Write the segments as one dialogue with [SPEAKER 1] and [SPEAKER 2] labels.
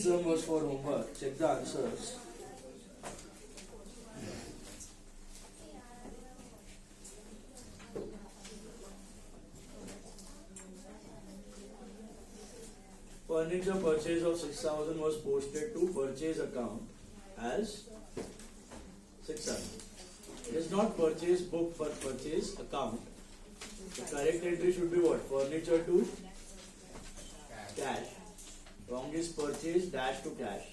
[SPEAKER 1] sum was for homework. Check the answers. Furniture purchase of 6,000 was posted to purchase account as 600. It is not purchase book but purchase account. The correct entry should be what? Furniture to cash. Wrong is purchase dash to cash.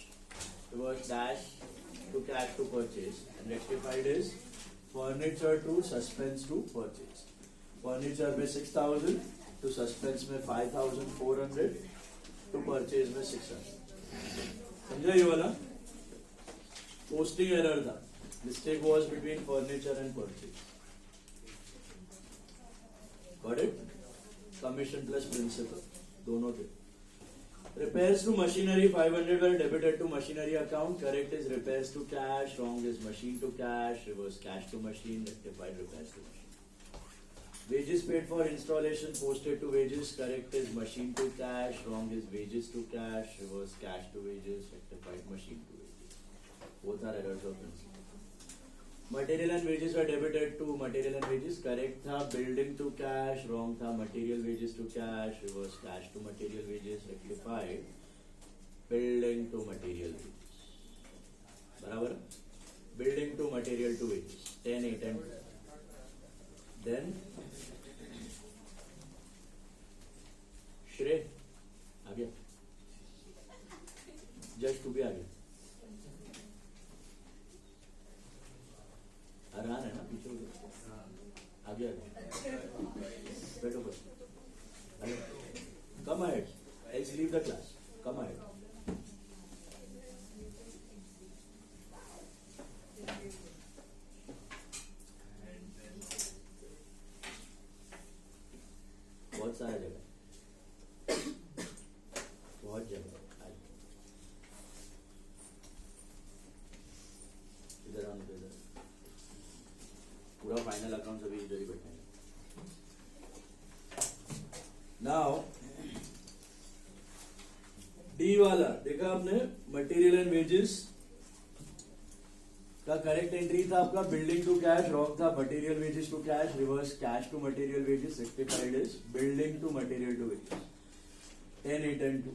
[SPEAKER 1] Reverse dash to cash to purchase. And rectified is furniture to suspense to purchase. Furniture में 6,000 to suspense में 5,400 to purchase में 600. समझा ये वाला? Posting error था. Mistake was between furniture and purchase. Got it? Commission plus principal. दोनों थे. Repairs to machinery 500 were debited to machinery account. Correct is repairs to cash. Wrong is machine to cash. Reverse cash to machine. Rectified repairs to machine. Wages paid for installation posted to wages. Correct is machine to cash. Wrong is wages to cash. Reverse cash to wages. Rectified machine to wages. Both are errors of principle. Material and wages were debited to material and wages. Correct था building to cash. Wrong था material wages to cash. Reverse cash to material wages. Rectified building to material wages. बराबर? Building to material to wages. 10, 8 and 2. Then श्रेय आ गया. Just to भी आ गया. आरान है ना पीछे आगे बैठो बस. कम ahead. Else leave the class. Come ahead. बहुत सारा जगह, बहुत जगह. इधर आने दो. इधर पूरा फाइनल अकाउंट अभी इधर ही बैठेंगे. नाउ डी वाला देखा आपने. मटेरियल एंड वेजेस का करेक्ट एंट्री था आपका बिल्डिंग टू कैश. रॉन्ग था material wages to cash. Reverse cash to material wages. Rectified is building to material to wages. 10, 8 and 2.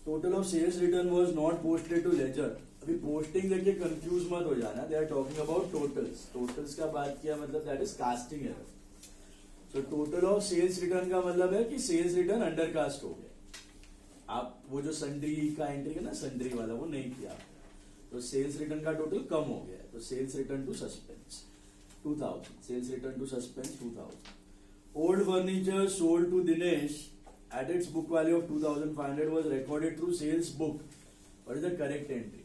[SPEAKER 1] Total of sales return was not posted to ledger. अभी posting देखिए confuse मत हो जाना. They are talking about totals. Totals का बात किया मतलब that is casting error. So total of sales return का मतलब है कि सेल्स रिटर्न अंडर कास्ट हो गया. आप वो जो सन्ड्री का एंट्री है ना, सन्ड्री वाला, वो नहीं किया तो सेल्स रिटर्न का टोटल कम हो गया. तो sales return to suspense 2000. Sales return to suspense 2000. Old furniture sold to Dinesh at its book value of 2,500 was recorded through sales book. What is the correct entry?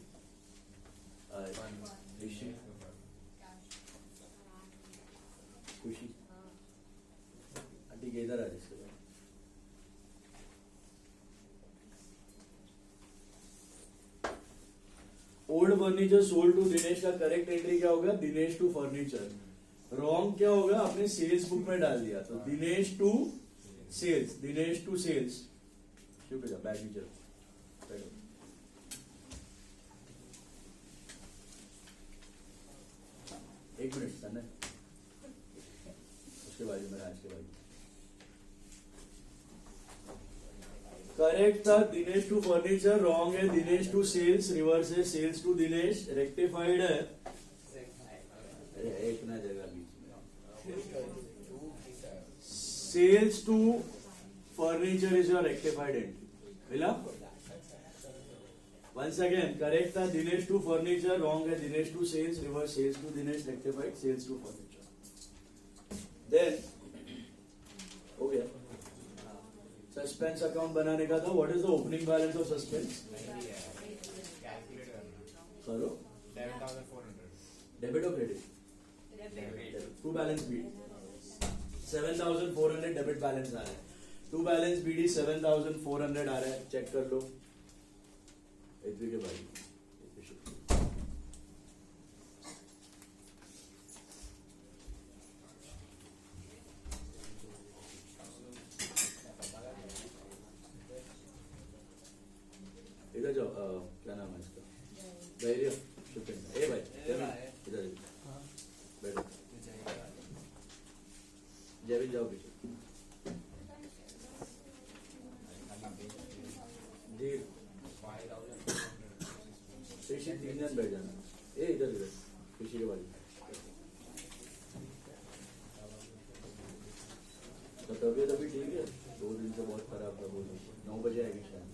[SPEAKER 1] खुशी ठीक है. इधर आ जिसके बाद old furniture sold to Dinesh का correct entry क्या होगा? Dinesh to furniture. रॉन्ग क्या होगा? आपने सेल्स बुक में डाल दिया. तो Dinesh to sales. Dinesh to sales. क्यों क्या बैग में चलो. एक मिनट सर ने उसके बाद मेरा आज के बाद करेक्ट था दिनेश टू फर्नीचर. रॉन्ग है दिनेश टू सेल्स. रिवर्स है सेल्स टू दिनेश. रेक्टिफाइड है एक ना जगह बीच में sales to furniture is your rectified entry. मिला? वंस अगेन करेक्ट था दिनेश टू फर्नीचर. रॉन्ग है Dinesh to sales. Reverse sales to Dinesh. Rectified sales to furniture. Then हो गया. सस्पेंस अकाउंट बनाने का था. What is the opening balance of suspense? करो. 7,400 debit और credit. To balance BD 7,400 debit balance आ रहा है. टू बैलेंस बीडी 7,400 आ रहा है. चेक कर लो के भाई. इधर जाओ. जैविन जाओ पीछे जी ऋषि 3 जन बैठ जाना ए इधर इधर ऋषि के बाजू तो तबीयत अभी ठीक है 2 दिन से बहुत खराब था बोलो 9 बजे आएगी शायद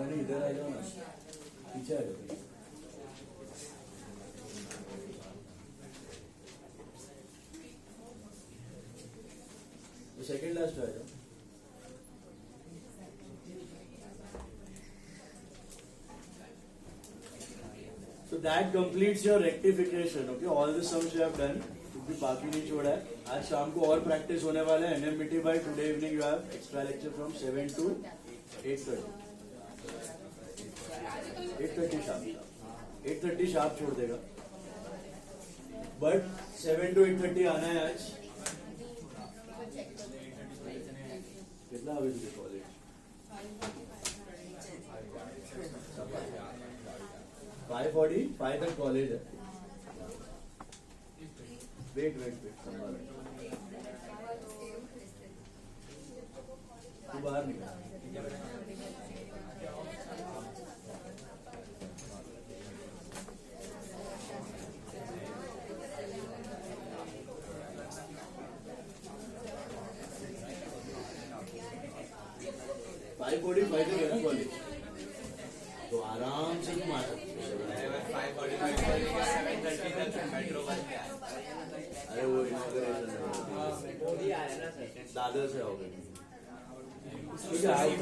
[SPEAKER 1] नहीं इधर आ जाओ ना पीछे आ जाओ तो सेकंड लास्ट आ जाओ So that completes your rectification. Okay, all the sums you have done. कुछ भी बाकी नहीं छोड़ा है. आज शाम को और प्रैक्टिस होने वाला है. NMBT by today evening you have extra lecture from 7 to 8:30. 8:30 शाम. 8:30 शाम छोड़ देगा. But 7 to 8:30 आना है आज. कितना अभी तुझे कॉलेज? 5:40 5 तक कॉलेज है. वेट संभाल तू बाहर निकल. फाइव 45 तक है ना कॉलेज तो आराम से तुम आ सकते अरे वो इनॉग्रेशन दादर से हो गए ठीक है एक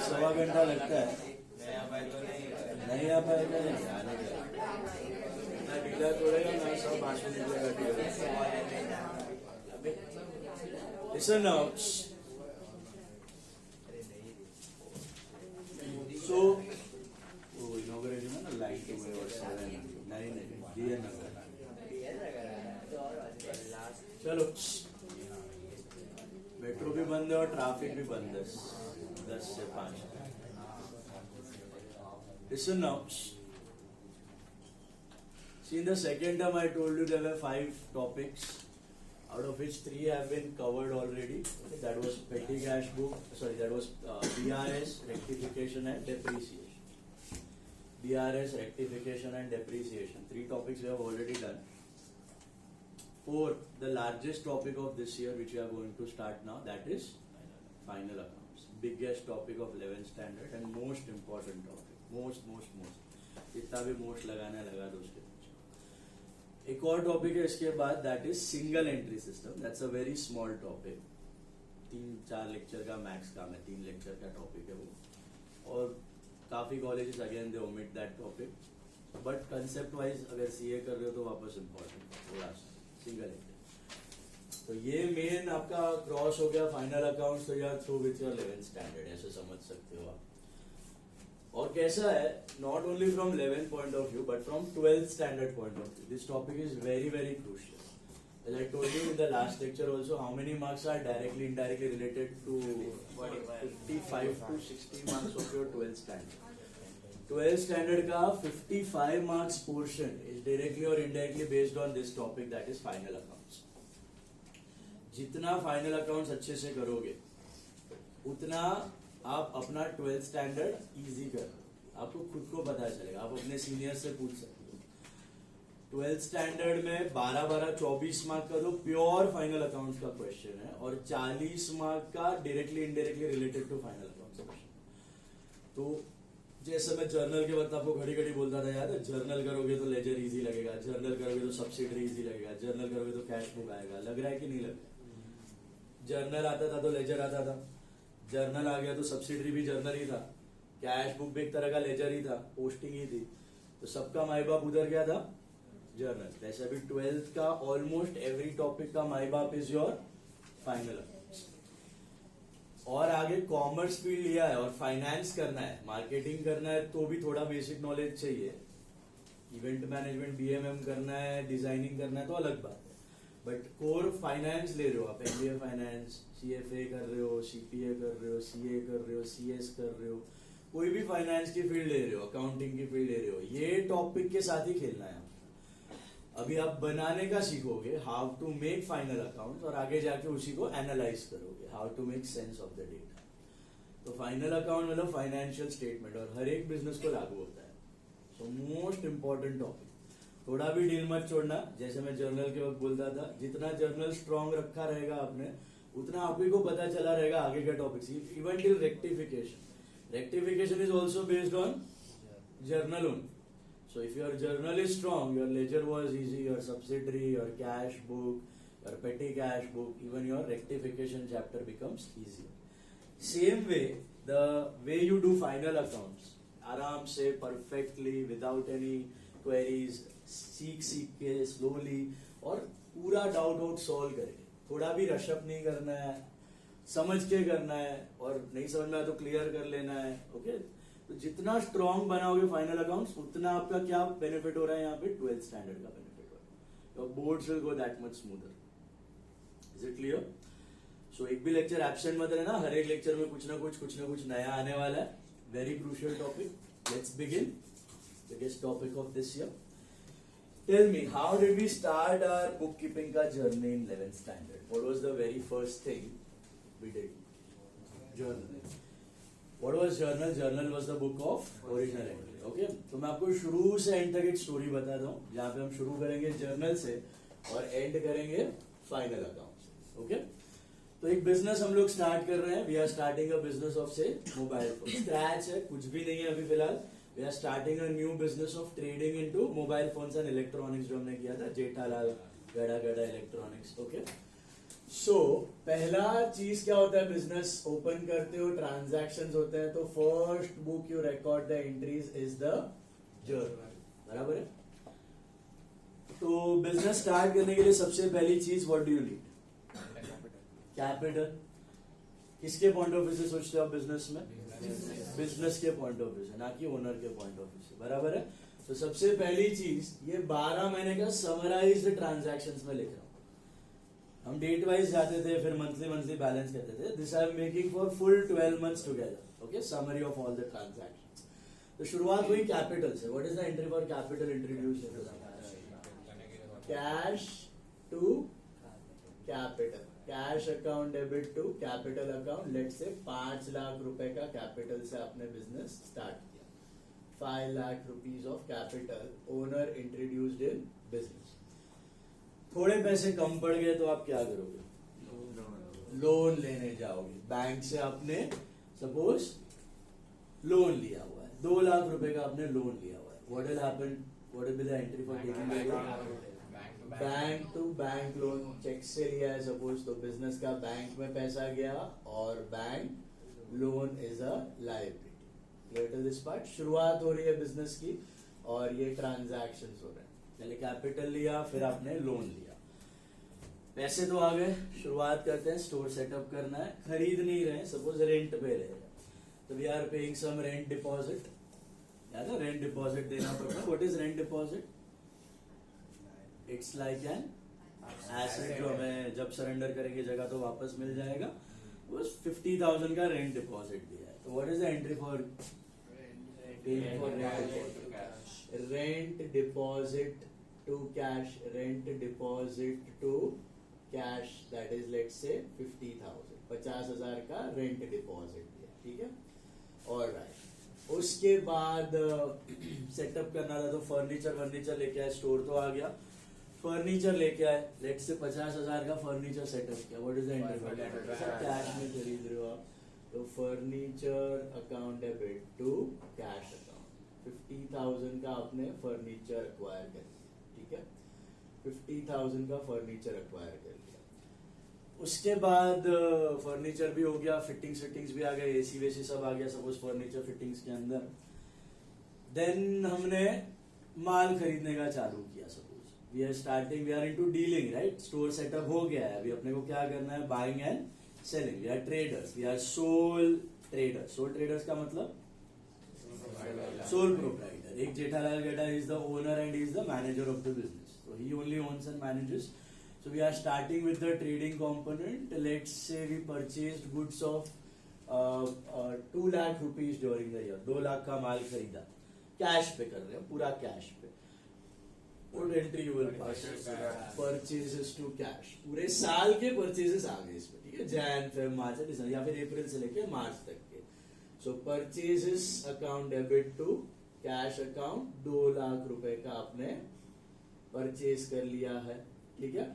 [SPEAKER 1] 1.25 घंटा लगता है नहीं आ पाएगा नहीं आने का ढीला तोड़ेगा ना सब भाषण निकलेगा. Listen now. So, वो इनॉग्रेशन है ना लाइट के वे और 7 नहीं दिया नगर. चलो मेट्रो भी बंद है और ट्रैफिक भी बंद है 10 से 5. Listen now. See, in the second term I told you there were 5 topics. Out of which 3 have been covered already. Okay, that was petty cash book. Sorry, that was BRS, rectification and depreciation. BRS, rectification and depreciation. 3 topics we have already done. 4, the largest topic of this year which we are going to start now, that is final accounts. Biggest topic of 11th standard and most important topic. Most. जितना भी most लगाना है लगा दो उसके. एक और topic है इसके बाद that is single entry system. That's a very small topic. 3-4 lecture का मैक्स काम है. 3 लेक्चर का टॉपिक है वो. और काफी colleges again they omit that topic. But concept wise अगर सीए कर रहे हो तो वापस इम्पोर्टेंट थोड़ा सिंगल एंट्री. तो ये मेन आपका क्रॉस हो गया फाइनल अकाउंट्स. तो यार through with your 11th standard ऐसे समझ सकते हो आप. और कैसा है not only from 11th point of view but from 12th standard point of view this topic is very very crucial. As I told you in the last lecture also, how many marks are directly indirectly related to 55 to 60 marks of your 12th standard. 12th standard का 55 marks portion is directly or indirectly based on this topic that is final accounts. जितना final accounts अच्छे से करोगे उतना आप अपना 12th standard easy कर. आपको खुद को पता चलेगा. आप अपने सीनियर से पूछ सकते हो. 12th स्टैंडर्ड में 12-24 मार्क का तो प्योर फाइनल अकाउंट्स का क्वेश्चन है और 40 मार्क का directly indirectly related to final accounts question. तो जैसे मैं जर्नल के वक्त आपको घड़ी घड़ी बोलता था यार जर्नल करोगे तो लेजर इजी लगेगा, जर्नल करोगे तो सब्सिडरी इजी लगेगा, जर्नल करोगे तो कैश बुक आएगा. लग रहा है कि नहीं लग रहा? जर्नल आता था तो लेजर आता था. जर्नल आ गया तो सब्सिडरी भी जर्नल ही था. कैश बुक भी एक तरह का लेजर ही था, पोस्टिंग ही थी. तो सबका माई बाप उधर क्या था? जर्नल. वैसे अभी 12th का ऑलमोस्ट एवरी टॉपिक का माई बाप इज योर फाइनल अकाउंट्स. और आगे कॉमर्स फील्ड लिया है और फाइनेंस करना है, मार्केटिंग करना है तो भी थोड़ा बेसिक नॉलेज चाहिए. इवेंट मैनेजमेंट बीएमएम करना है, डिजाइनिंग करना है तो अलग बात है, बट कोर फाइनेंस ले रहे हो आप, एमबीए फाइनेंस, सीएफए कर रहे हो, सीपीए कर रहे हो, सीए कर रहे हो, सीएस कर रहे हो, कोई भी फाइनेंस की फील्ड ले रहे हो, अकाउंटिंग की फील्ड ले रहे हो, ये टॉपिक के साथ ही खेलना है। अभी आप बनाने का सीखोगे, how to make final account, और आगे जाके उसी को एनालाइज करोगे, how to make sense of the data. तो फाइनल अकाउंट मतलब फाइनेंशियल स्टेटमेंट, और हर एक बिजनेस को लागू होता है। सो मोस्ट इंपॉर्टेंट टॉपिक, थोड़ा भी डील मत छोड़ना। जैसे मैं जर्नल के वक्त बोलता था, जितना जर्नल स्ट्रॉन्ग रखा रहेगा आपने, उतना आप ही को पता चला रहेगा आगे का topic. Even till rectification is also based on journal only. So if your journal is strong, your ledger was easy, your subsidiary, your cash book, your petty cash book, even your rectification chapter becomes easier. Same way, the way you do final accounts, आराम से, perfectly, without any queries, सीख के slowly, और पूरा doubt solve करके, थोड़ा भी रशअप नहीं करना है, समझ के करना है, और नहीं समझ में आया तो क्लियर कर लेना है। ओके, तो जितना स्ट्रॉन्ग बनाओगे फाइनल अकाउंट्स, उतना आपका क्या बेनिफिट हो रहा है यहाँ पे, 12th स्टैंडर्ड का बेनिफिट हो रहा है। Your boards will go that much smoother. Is it clear? So एक भी लेक्चर एब्सेंट मत रहना, हर एक लेक्चर में कुछ ना कुछ नया आने वाला है। Very crucial topic. Let's begin biggest topic of this year. Tell me, how did we start our bookkeeping का journey in 11th standard? What was the very first thing we did? Journal. What was journal? Journal was the book of original entry. Okay? तो मैं आपको शुरू से and तक एक story बताता हूँ, जहाँ पे हम शुरू करेंगे जर्नल से और एंड करेंगे फाइनल अकाउंट से। ओके? तो एक बिजनेस हम लोग स्टार्ट कर रहे हैं। We are starting a business of से मोबाइल फोन। स्क्रैच है, कुछ भी नहीं है अभी फिलहाल। We are starting a new business of trading into mobile phones and electronics, जो हमने किया था जेठालाल गड़ा इलेक्ट्रॉनिक्स। ओके, सो पहला चीज क्या होता है, बिजनेस ओपन करते हो, ट्रांजैक्शंस होते हैं, तो first book you record the entries is the journal. बराबर है? तो बिजनेस स्टार्ट करने के लिए सबसे पहली चीज, what do you need? Capital. किसके पॉइंट ऑफ व्यू से सोचते हो आप बिजनेस में? बिजनेस के पॉइंट ऑफ व्यू से, ना कि ओनर के पॉइंट ऑफ व्यू से। बराबर है? तो सबसे पहली चीज, ये 12 महीने का समराइज्ड ट्रांजैक्शंस में लिख रहा हूं। हम डेट वाइज जाते थे, फिर मंथली बैलेंस करते थे। This I am making for full 12 months together. Okay, summary of all the transactions. तो शुरुआत हुई कैपिटल से। What is the entry for capital? Introduce cash to capital, cash account debit to capital account. Let's say 5 lakh रुपए का capital से आपने business start किया, 5 lakh rupees of capital owner introduced in business. थोड़े पैसे कम पड़ गए तो आप क्या करोगे? लोन लेने जाओगे बैंक से। आपने सपोज लोन लिया हुआ है, 2 लाख रुपए का आपने लोन लिया हुआ है। What will happen? What will be the entry for taking the loan? Bank to bank loan. Cheque से लिया है सपोज, तो बिजनेस का बैंक में पैसा गया और bank loan is a liability. Clear to this part? शुरुआत हो रही है बिजनेस की और ये ट्रांजैक्शंस हो रहे हैं। पहले कैपिटल लिया, फिर आपने लोन लिया, पैसे तो आ गए। शुरुआत करते हैं, स्टोर सेटअप करना है। खरीद नहीं रहे, सपोज रेंट पे रह रहे हैं, तो we are paying some rent deposit. याद है, रेंट डिपॉजिट देना पड़ता है। What is rent deposit? It's like an asset, जो हमें जब सरेंडर करेंगे जगह तो वापस मिल जाएगा। बस 50,000 का रेंट डिपॉजिट दिया है। तो what is the entry for rent deposit to cash? Rent deposit to cash, that is let's say 50,000, 50,000 का रेंट डिपॉजिट दिया। ठीक है, ऑलराइट। उसके बाद सेटअप करना था, तो फर्नीचर लेके आए, स्टोर तो आ गया, फर्नीचर लेके आए, लेट्स से 50,000 का फर्नीचर सेटअप किया। What is the entry? Cash में खरीद रहे हो आप, तो furniture account debit to cash account. 50,000 का आपने फर्नीचर एक्वायर कर लिया। ठीक है, 50,000 का फर्नीचर एक्वायर कर लिया। उसके बाद फर्नीचर भी हो गया, फिटिंग्स भी आ गए, एसी वेसी सब आ गया सपोज फर्नीचर फिटिंग्स के अंदर। देन हमने माल खरीदने का चालू किया। Suppose we are into dealing, right? Store setup हो गया है, अभी अपने को क्या करना है? Buying and selling. We are traders, we are sole traders. Sole traders का मतलब सोल प्रोप्राइटर, there. एक Jethalal Gada is the owner and he is the manager of the business. So he only owns and manages. So we are starting with the trading component. Let's say we purchased goods of 2 lakh rupees during the year. 2 lakh का माल खरीदा. Cash पे कर रहे हैं, पूरा cash पे. What entry you will pass? Purchases to cash. पूरे साल के purchases आ गए इसमें, ठीक है? Jan, Feb, March, December या फिर अप्रैल से लेके मार्च तक के. So purchases account debit to cash account. 2 lakh रुपए का आपने परचेज कर लिया है, ठीक है?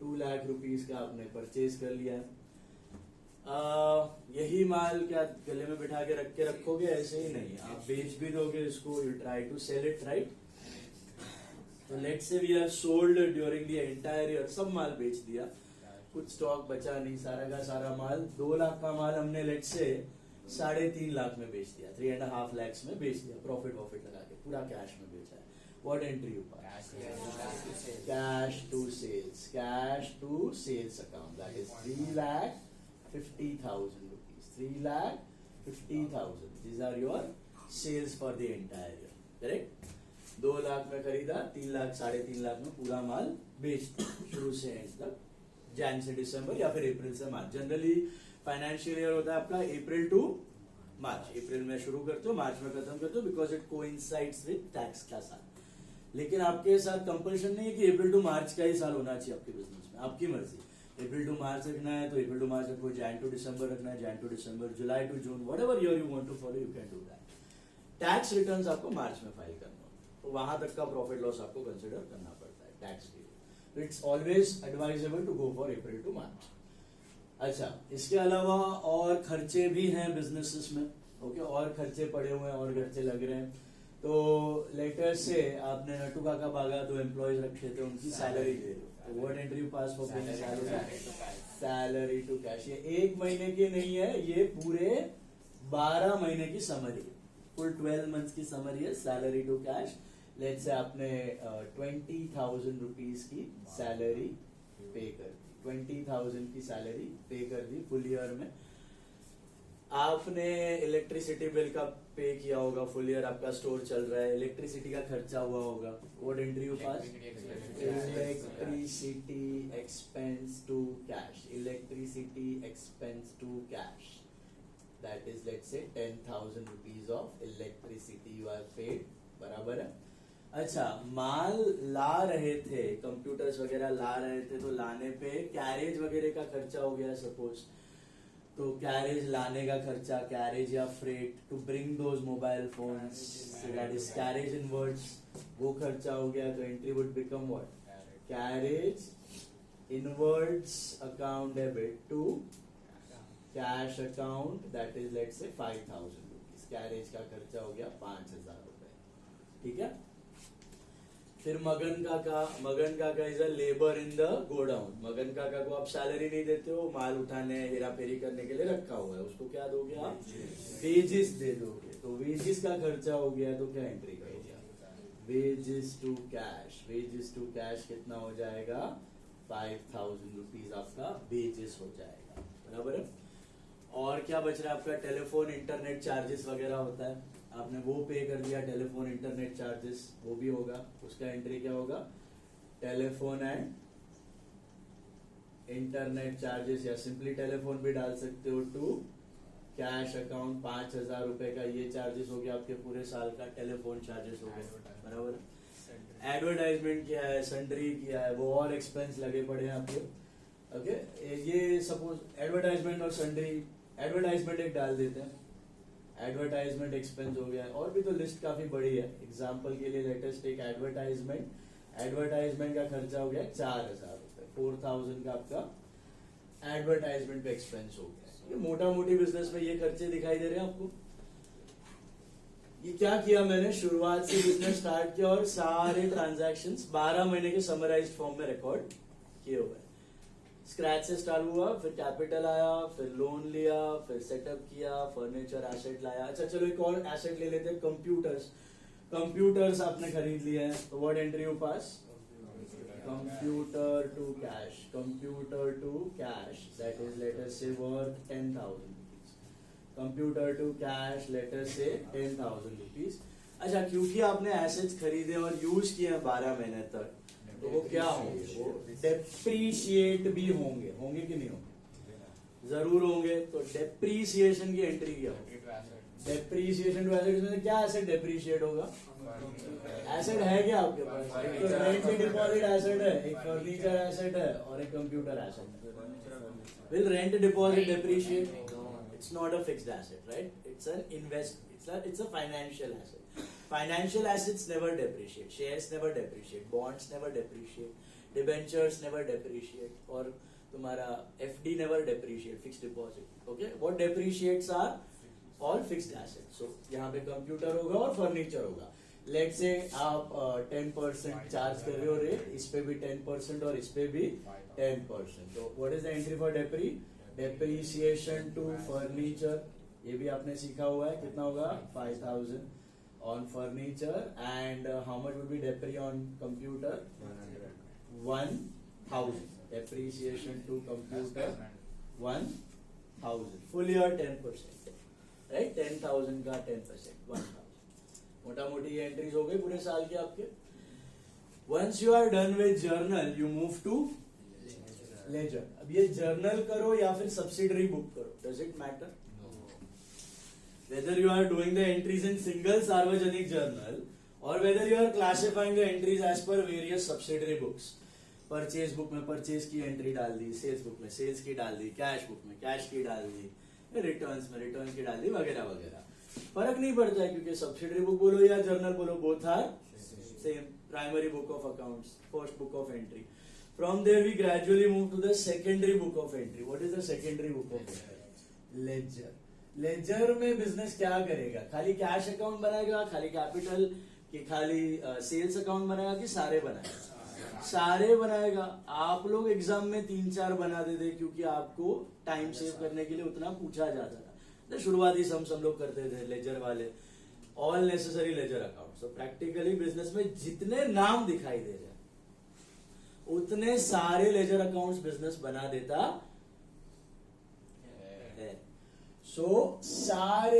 [SPEAKER 1] 2 लाख रुपीस का आपने परचेज कर लिया है. यही माल क्या गले में बिठा के रख के रखोगे? ऐसे ही नहीं, आप बेच भी दोगे इसको. You try to sell it, right? तो let's say we have sold during the entire year. सब माल बेच दिया, कुछ स्टॉक बचा नहीं, सारा का सारा माल. 2 लाख का माल हमने लेट्स से 3.5 लाख में बेच दिया, 3.5 lakhs में बेच दिया, प्रॉफिट लगा के पूरा कैश में बेचा है. व्हाट एंट्री ऊपर? Cash to sales. Cash to sales account, that is 3,50,000 rupees. 3,50,000. These are your sales for the entire year. Correct? 2 lakh में खरीदा, 3 लाख 3.5 लाख में पूरा माल बेच दिया, शुरू से एंड तक. जैन से दिसंबर या फिर अप्रैल से मार्च. जनरली फाइनेंशियल ईयर होता है आपका अप्रैल टू मार्च. अप्रैल में शुरू करते हो, मार्च में खत्म करते हो, because it coincides with tax का साल. लेकिन आपके साथ कंपल्शन नहीं है कि अप्रैल टू मार्च का ही साल होना चाहिए आपके बिजनेस में. आपकी मर्जी. अप्रैल टू मार्च रखना है तो अप्रैल टू मार्च रखो, जैन टू दिसंबर रखना है Jan to December, July to June, whatever year you want to follow, you can do that. Tax returns आपको मार्च में फाइल करना, तो वहां तक का प्रॉफिट लॉस आपको कंसिडर करना पड़ता है टैक्स के लिए. It's always advisable to go for April to March. अच्छा, इसके अलावा और खर्चे भी हैं बिजनेसेस में. ओके, और खर्चे पड़े हुए हैं और खर्चे लग रहे हैं. तो लेटर से आपने नटू काका बागा 2 एम्प्लॉयज रखे थे, उनकी सैलरी दे दो. What entry you pass for paying salary to cash. ये 1 महीने की नहीं है, ये पूरे 12 महीने की समरी है. फुल 12 months की समरी है salary to cash. Let's say आपने 20,000 रुपीज की सैलरी पे कर दी. 20,000 की सैलरी पे कर दी फुल ईयर में. आपने इलेक्ट्रिसिटी बिल का पे किया होगा, फुल ईयर आपका स्टोर चल रहा है, इलेक्ट्रिसिटी का खर्चा हुआ होगा. What entry you pass? Electricity expense to cash. Electricity expense to cash, that is let's say 10,000 rupees of electricity you are paid. बराबर है? अच्छा, माल ला रहे थे, कंप्यूटर्स वगैरह ला रहे थे, तो लाने पे कैरेज वगैरह का खर्चा हो गया सपोज. तो कैरेज लाने का खर्चा, कैरेज या freight to bring those mobile phones, that is carriage in words, वो खर्चा हो गया. तो entry would become what? Carriage inwards account debit to cash account, that is let's say 5,000 rupees. Carriage का खर्चा हो गया 5,000 रुपए. ठीक है? फिर मगन काका is a labour in the godown. मगन काका को आप सैलरी नहीं देते हो, माल उठाने हेरा फेरी करने के लिए रखा हुआ है, उसको क्या दोगे आप? वेजेस दे दोगे. तो वेजेस का खर्चा हो गया, तो क्या एंट्री करोगे? Wages to cash. Wages to cash कितना हो जाएगा? 5,000 rupees आपका वेजेस हो जाएगा. बराबर है? और क्या बच रहा है आपका? टेलीफोन इंटरनेट चार्जेस वगैरह होता है, आपने वो पे कर दिया. टेलीफोन इंटरनेट चार्जेस वो भी होगा, उसका एंट्री क्या होगा? टेलीफोन एंड इंटरनेट चार्जेस, या सिंपली टेलीफोन भी डाल सकते हो, टू कैश अकाउंट. 5,000 रुपए का ये चार्जेस हो गया आपके पूरे साल का. टेलीफोन चार्जेस हो गए. बराबर. एडवर्टाइजमेंट किया है, सन्ड्री किया है, वो और एक्सपेंस लगे पड़े हैं आपके. ओके, ये सपोज एडवर्टाइजमेंट और सन्ड्री. एडवर्टाइजमेंट एक डाल देते हैं, एडवर्टाइजमेंट एक्सपेंस हो गया. और भी तो लिस्ट काफी बड़ी है. एग्जांपल के लिए लेटेस्ट एक एडवर्टाइजमेंट. एडवर्टाइजमेंट का खर्चा हो गया 4,000 रुपए. 4,000 का आपका एडवर्टाइजमेंट पे एक्सपेंस हो गया. ये मोटा मोटी बिजनेस में ये खर्चे दिखाई दे रहे हैं आपको. ये क्या किया मैंने? शुरुआत से बिजनेस स्टार्ट किया और सारे ट्रांजैक्शंस 12 महीने के समराइज्ड फॉर्म में रिकॉर्ड किए हुए. स्क्रैच से स्टार्ट हुआ, फिर कैपिटल आया, फिर लोन लिया, फिर सेटअप किया, फर्नीचर एसेट लाया. अच्छा चलो एक और एसेट ले लेते हैं, कंप्यूटर्स. कंप्यूटर्स आपने खरीद लिए हैं, तो what entry you pass? Computer to cash. Computer to cash, that is let us say worth 10,000 rupees. Computer to cash, let us say 10,000 rupees. अच्छा, क्योंकि आपने एसेट्स खरीदे और यूज किए हैं 12 महीने तक, तो वो क्या होंगे, वो डेप्रीशिएट भी होंगे, होंगे कि नहीं होंगे, जरूर होंगे। तो डेप्रीसिएशन की एंट्री क्या होगी, डेप्रीसिएशन टू एसेट में क्या एसेट डेप्रीशिएट होगा, एसेट है क्या आपके पास, एक तो रेंट डिपॉजिट एसेट है, एक फर्नीचर एसेट है और एक कंप्यूटर एसेट है। Will rent deposit depreciate, it's not a fixed asset, right? It's an it's a financial asset. Financial assets never depreciate, shares never depreciate, bonds never depreciate, debentures never depreciate, और तुम्हारा FD never depreciate, fixed deposit. Okay? What depreciates are all fixed assets. So यहाँ पे computer होगा और furniture होगा। Let's say आप 10% charge कर रहे हो रेट, इस पे भी 10% और इस पे भी 10%. तो what is the entry for depreciation to furniture, ये भी आपने सीखा हुआ है, कितना होगा 5000 on furniture, and how much would be depre on computer, 1000. Depreciation to computer 1000, full year 10%, right? 10,000 का 10%, 1000, मोटा मोटी ये एंट्रीज हो गई पूरे साल के आपके। Once you are done with journal, you move to ledger. अब ये जर्नल करो या फिर सब्सिडरी बुक करो, does it matter? Whether you are doing the entries in single सार्वजनिक journal or whether you are classifying the entries as per various subsidiary books, purchase book में purchase की entry डाल दी, sales book में sales की डाल दी, cash book में cash की डाल दी, रिटर्न्स में रिटर्न्स की डाल दी, वगैरह वगैरह। फर्क नहीं पड़ता है, क्योंकि सब्सिडरी बुक बोलो या जर्नल बोलो, both are same. Primary book of accounts, first book of entry. From there we gradually move to the secondary book of entry. What is the secondary book of entry? Ledger. Ledger में business क्या करेगा, खाली cash account बनाएगा, खाली capital कि खाली sales account बनाएगा, कि सारे बनाएगा? सारे बनाएगा। आप लोग एग्जाम में 3-4 बना देते क्योंकि आपको टाइम सेव करने के लिए उतना पूछा जाता था, तो शुरुआती सम लोग करते थे लेजर वाले, ऑल नेसेसरी लेजर अकाउंट। तो प्रैक्टिकली बिजनेस में जितने नाम दिखाई दे रहे हैं उतने सारे लेजर अकाउंट्स बिजनेस बना देता है। सो सारे